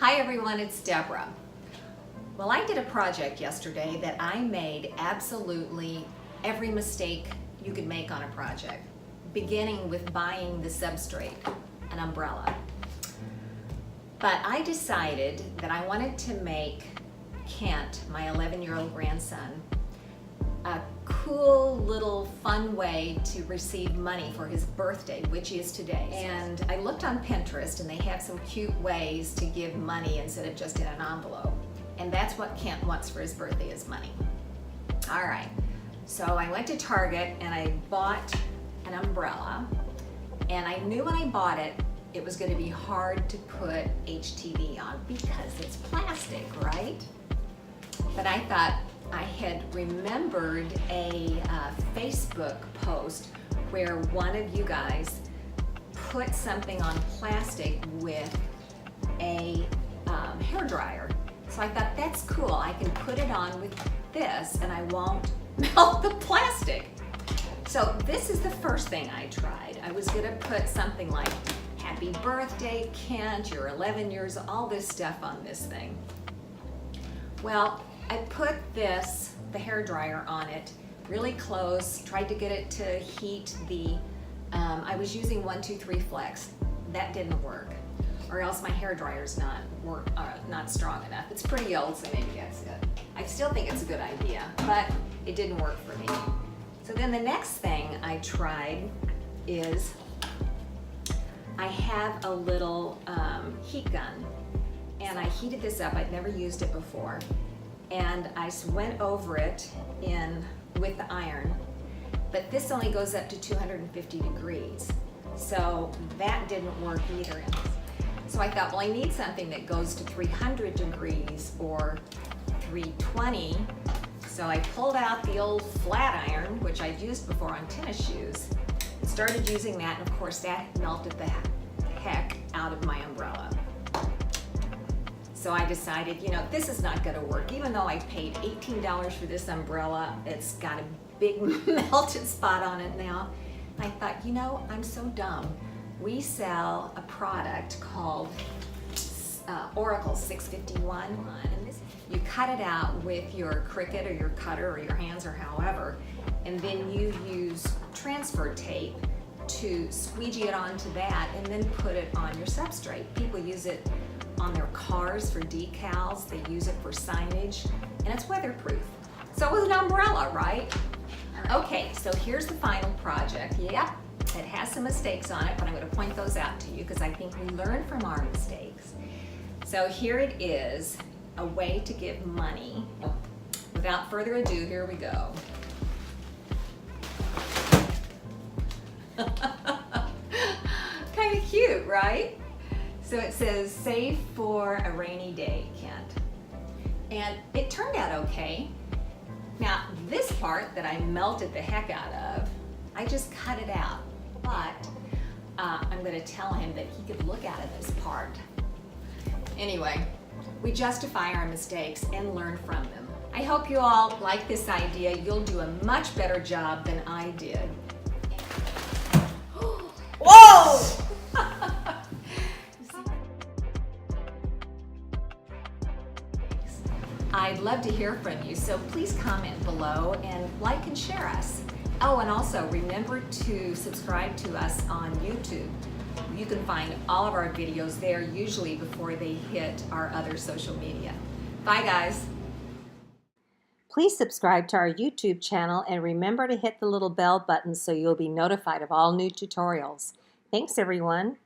Hi everyone, it's Deborah. Well, I did a project yesterday that I made absolutely every mistake you could make on a project, beginning with buying the substrate, an umbrella. But I decided that I wanted to make Kent, my 11-year-old grandson, a cool little fun way to receive money for his birthday, which is today. And I looked on Pinterest and they have some cute ways to give money instead of just in an envelope. And that's what Kent wants for his birthday, is money. All right, so I went to Target and I bought an umbrella, and I knew when I bought it, it was going to be hard to put HTV on because it's plastic, right? But I thought, I had remembered a Facebook post where one of you guys put something on plastic with a hairdryer. So I thought, that's cool. I can put it on with this and I won't melt the plastic. So this is the first thing I tried. I was gonna put something like, happy birthday, Kent, you're 11 years old, all this stuff on this thing. Well, I put the hairdryer on it really close, tried to get it to heat the, I was using 123 Flex. That didn't work. Or else my hairdryer's not strong enough. It's pretty old, so maybe that's it. I still think it's a good idea, but it didn't work for me. So then the next thing I tried is, I have a little heat gun, and I heated this up. I'd never used it before. And I went over it with the iron, but this only goes up to 250 degrees. So that didn't work either. So I thought, well, I need something that goes to 300 degrees or 320. So I pulled out the old flat iron, which I've used before on tennis shoes, started using that, and of course that melted the heck out of my umbrella. So I decided, this is not gonna work. Even though I paid $18 for this umbrella, it's got a big melted spot on it now. I thought, I'm so dumb. We sell a product called Oracle 651. And you cut it out with your Cricut or your cutter or your hands or however, and then you use transfer tape to squeegee it onto that and then put it on your substrate. People use it on their cars for decals, they use it for signage, and it's weatherproof. So it was an umbrella, right? Okay, so here's the final project. Yep, it has some mistakes on it, but I'm going to point those out to you because I think we learn from our mistakes. So here it is, a way to give money. Without further ado, here we go. Kind of cute, right? So it says, save for a rainy day, Kent. And it turned out okay. Now, this part that I melted the heck out of, I just cut it out. But I'm gonna tell him that he could look out of this part. Anyway, we justify our mistakes and learn from them. I hope you all like this idea. You'll do a much better job than I did. Whoa! I'd love to hear from you, so please comment below and like and share us. Oh, and also remember to subscribe to us on YouTube. You can find all of our videos there, usually before they hit our other social media. Bye, guys. Please subscribe to our YouTube channel and remember to hit the little bell button so you'll be notified of all new tutorials. Thanks, everyone.